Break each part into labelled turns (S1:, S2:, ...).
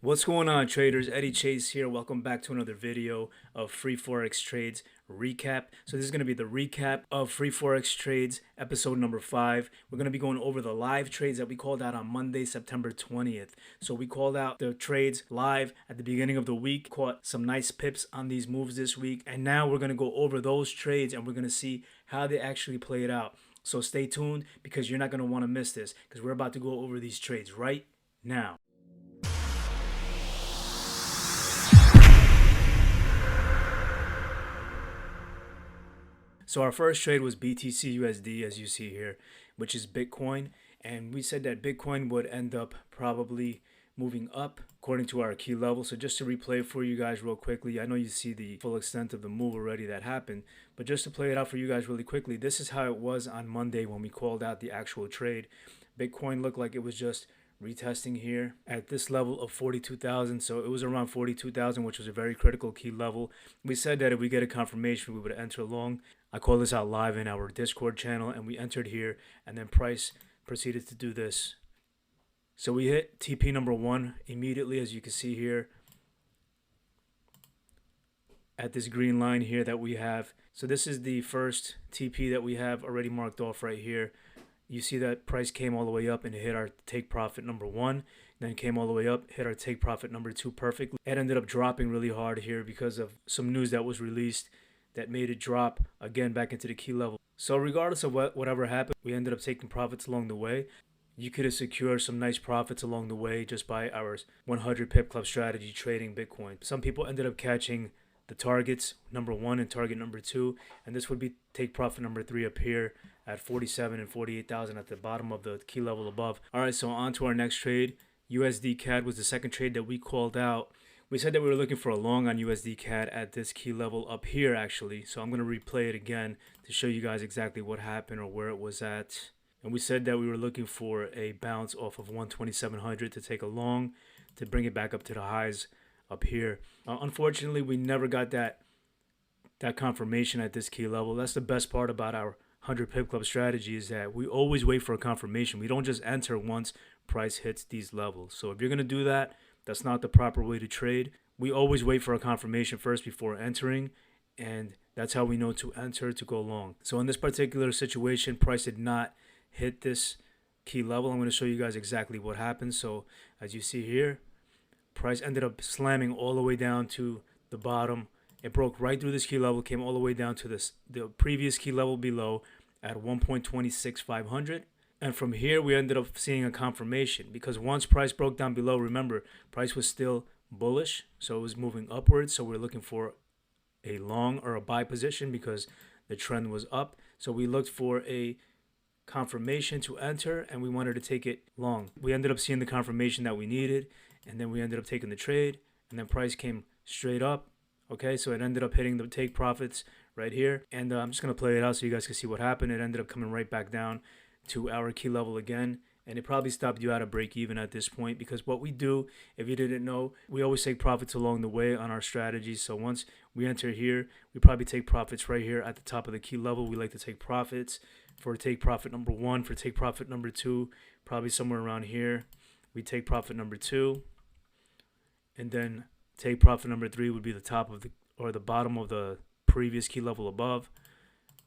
S1: What's going on, traders? Eddie Chase here. Welcome back to another video of Free Forex Trades recap. So this is going to be the recap of Free Forex Trades episode number 5. We're going to be going over the live trades that we called out on Monday, September 20th. So we called out the trades live at the beginning of the week, caught some nice pips on these moves this week, and now we're going to go over those trades and we're going to see how they actually played out. So stay tuned because you're not going to want to miss this because we're about to go over these trades right now. So our first trade was BTCUSD, as you see here, which is Bitcoin. And we said that Bitcoin would end up probably moving up according to our key level. So just to replay for you guys real quickly, I know you see the full extent of the move already that happened, but just to play it out for you guys really quickly, this is how it was on Monday when we called out the actual trade. Bitcoin looked like it was just retesting here at this level of 42,000. So it was around 42,000, which was a very critical key level. We said that if we get a confirmation, we would enter long. I call this out live in our Discord channel, and we entered here, and then price proceeded to do this. So we hit TP number 1 immediately, as you can see here at this green line here that we have. So this is the first TP that we have already marked off right here. You see that price came all the way up and hit our take profit number 1, then came all the way up, hit our take profit number 2 perfectly. It ended up dropping really hard here because of some news that was released that made it drop again back into the key level. So regardless of whatever happened, we ended up taking profits along the way. You could have secured some nice profits along the way just by our 100 Pip Club strategy trading Bitcoin. Some people ended up catching the targets number 1 and target number 2, and this would be take profit number 3 up here at 47 and 48,000 at the bottom of the key level above. All right, so on to our next trade. USDCAD was the second trade that we called out. We said that we were looking for a long on USDCAD at this key level up here, actually. So I'm going to replay it again to show you guys exactly what happened or where it was at. And we said that we were looking for a bounce off of 12700 to take a long to bring it back up to the highs up here. Unfortunately, we never got that confirmation at this key level. That's the best part about our 100 Pip Club strategy, is that we always wait for a confirmation. We don't just enter once price hits these levels. So if you're going to do that, that's not the proper way to trade. We always wait for a confirmation first before entering, and that's how we know to enter to go long. So in this particular situation, price did not hit this key level. I'm going to show you guys exactly what happened. So as you see here, price ended up slamming all the way down to the bottom. It broke right through this key level, came all the way down to the previous key level below at 1.26500. And from here, we ended up seeing a confirmation because once price broke down below, remember, price was still bullish, so it was moving upwards. So we're looking for a long or a buy position because the trend was up. So we looked for a confirmation to enter, and we wanted to take it long. We ended up seeing the confirmation that we needed, and then we ended up taking the trade, and then price came straight up. Okay, so it ended up hitting the take profits right here, and I'm just going to play it out so you guys can see what happened. It ended up coming right back down to our key level again, and it probably stopped you at a break even at this point, because what we do, if you didn't know, we always take profits along the way on our strategies. So once we enter here, we probably take profits right here at the top of the key level. We like to take profits for take profit number 1, for take profit number 2, probably somewhere around here. We take profit number 2, and then take profit number 3 would be the top of the bottom of the previous key level above.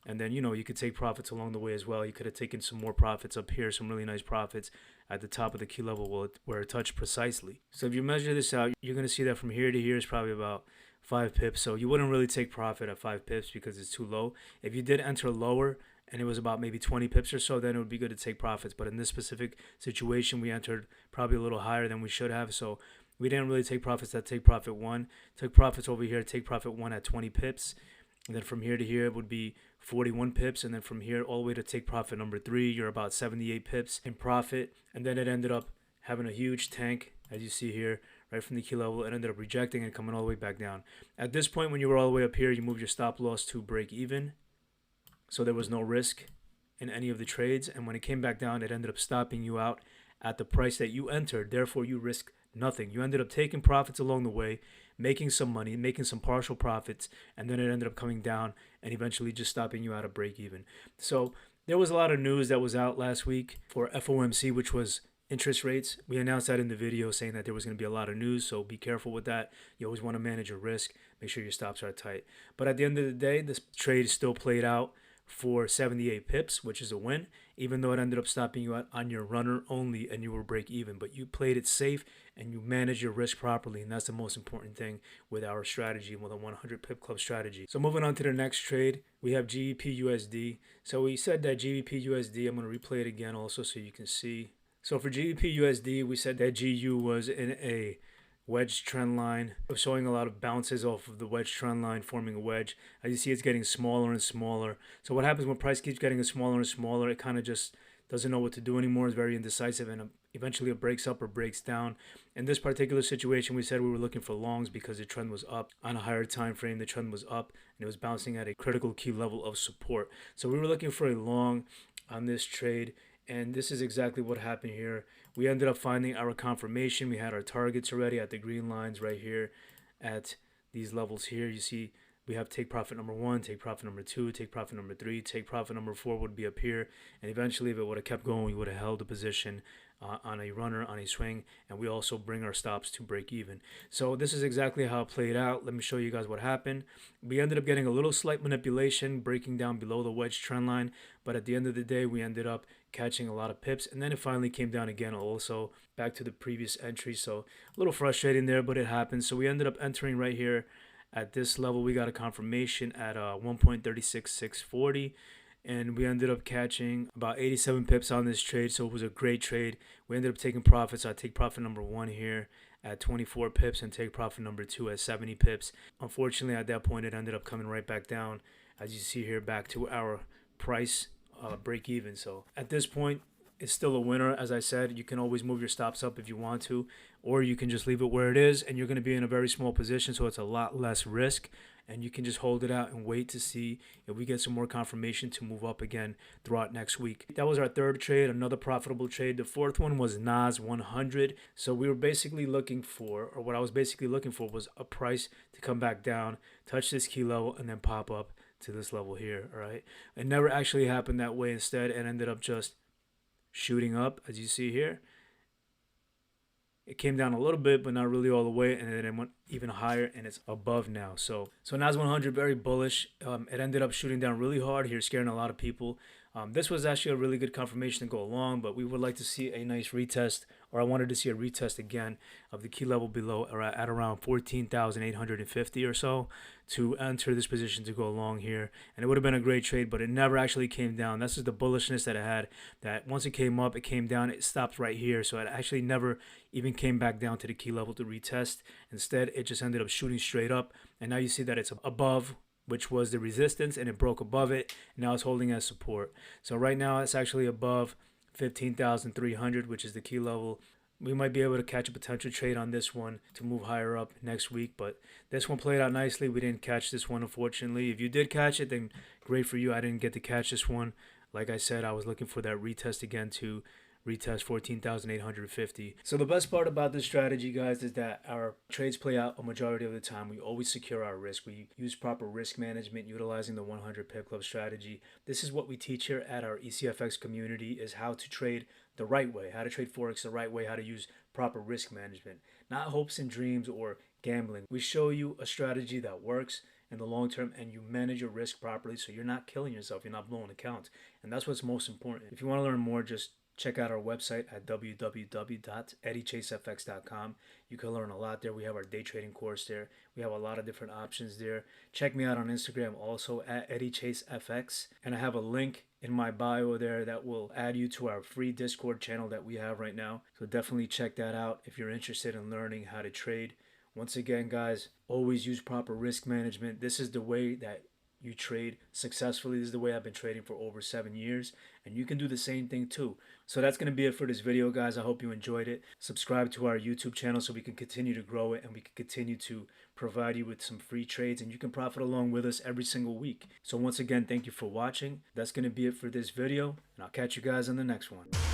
S1: And then, you could take profits along the way as well. You could have taken some more profits up here, some really nice profits at the top of the key level where it touched precisely. So if you measure this out, you're going to see that from here to here is probably about 5 pips. So you wouldn't really take profit at 5 pips because it's too low. If you did enter lower and it was about maybe 20 pips or so, then it would be good to take profits. But in this specific situation, we entered probably a little higher than we should have. So we didn't really take profits at take profit 1. Took profits over here, take profit 1 at 20 pips. And then from here to here, it would be 41 pips. And then from here all the way to take profit number 3, you're about 78 pips in profit. And then it ended up having a huge tank, as you see here, right from the key level. It ended up rejecting and coming all the way back down. At this point, when you were all the way up here, you moved your stop loss to break even. So there was no risk in any of the trades. And when it came back down, it ended up stopping you out at the price that you entered. Therefore, you risked nothing. You ended up taking profits along the way, making some money, making some partial profits, and then it ended up coming down and eventually just stopping you out of break even. So there was a lot of news that was out last week for FOMC, which was interest rates. We announced that in the video saying that there was going to be a lot of news, so be careful with that. You always want to manage your risk. Make sure your stops are tight. But at the end of the day, this trade still played out for 78 pips, which is a win, even though it ended up stopping you out on your runner only and you were break even. But you played it safe and you managed your risk properly, and that's the most important thing with our strategy, with a 100 pip club strategy. So moving on to the next trade, we have GBPUSD. So we said that GBPUSD, I'm going to replay it again also so you can see. So for GBPUSD, we said that GU was in a wedge trend line, showing a lot of bounces off of the wedge trend line, forming a wedge. As you see, it's getting smaller and smaller. So what happens when price keeps getting smaller and smaller, it kind of just doesn't know what to do anymore. It's very indecisive, and eventually it breaks up or breaks down. In this particular situation, we said we were looking for longs because the trend was up on a higher time frame. The trend was up and it was bouncing at a critical key level of support. So we were looking for a long on this trade, and this is exactly what happened here. We ended up finding our confirmation. We had our targets already at the green lines right here at these levels here. You see we have take profit number 1, take profit number 2, take profit number 3, take profit number 4 would be up here. And eventually if it would have kept going, we would have held a position on a runner, on a swing, and we also bring our stops to break even. So this is exactly how it played out. Let me show you guys what happened. We ended up getting a little slight manipulation, breaking down below the wedge trend line, but at the end of the day, we ended up catching a lot of pips, and then it finally came down again also back to the previous entry. So a little frustrating there, but it happened. So we ended up entering right here at this level. We got a confirmation at 1.36640. And we ended up catching about 87 pips on this trade, so it was a great trade. We ended up taking profits. I take profit number 1 here at 24 pips and take profit number 2 at 70 pips. Unfortunately, at that point, it ended up coming right back down, as you see here, back to our price break even. So at this point, it's still a winner. As I said, you can always move your stops up if you want to, or you can just leave it where it is, and you're going to be in a very small position, so it's a lot less risk. And you can just hold it out and wait to see if we get some more confirmation to move up again throughout next week. That was our third trade, another profitable trade. The fourth one was NAS 100. So we were basically looking for, or what I was basically looking for, was a price to come back down, touch this key level, and then pop up to this level here. All right. It never actually happened that way. Instead, it ended up just shooting up, as you see here. It came down a little bit, but not really all the way, and then it went even higher, and it's above now. So NAS 100, very bullish. It ended up shooting down really hard here, scaring a lot of people. This was actually a really good confirmation to go along, but we would like to see a nice retest, or I wanted to see a retest again of the key level below at around 14,850 or so to enter this position to go along here. And it would have been a great trade, but it never actually came down. This is the bullishness that it had, that once it came up, it came down, it stopped right here. So it actually never even came back down to the key level to retest. Instead, it just ended up shooting straight up. And now you see that it's above, which was the resistance, and it broke above it. Now it's holding as support. So right now it's actually above 15,300, which is the key level. We might be able to catch a potential trade on this one to move higher up next week, but this one played out nicely. We didn't catch this one, unfortunately. If you did catch it, then great for you. I didn't get to catch this one. Like I said, I was looking for that retest again to retest 14,850. So the best part about this strategy, guys, is that our trades play out a majority of the time. We always secure our risk. We use proper risk management utilizing the 100 Pip Club strategy. This is what we teach here at our ECFX community, is how to trade the right way, how to trade Forex the right way, how to use proper risk management, not hopes and dreams or gambling. We show you a strategy that works in the long term, and you manage your risk properly so you're not killing yourself, you're not blowing accounts. And that's what's most important. If you want to learn more, just check out our website at www.eddiechasefx.com. You can learn a lot there. We have our day trading course there. We have a lot of different options there. Check me out on Instagram also at EddiechasefX. And I have a link in my bio there that will add you to our free Discord channel that we have right now. So definitely check that out if you're interested in learning how to trade. Once again, guys, always use proper risk management. This is the way that you trade successfully. This is the way I've been trading for over 7 years, and you can do the same thing too. So that's going to be it for this video, guys. I hope you enjoyed it. Subscribe to our YouTube channel so we can continue to grow it, and we can continue to provide you with some free trades, and you can profit along with us every single week. So once again, thank you for watching. That's going to be it for this video, and I'll catch you guys on the next one.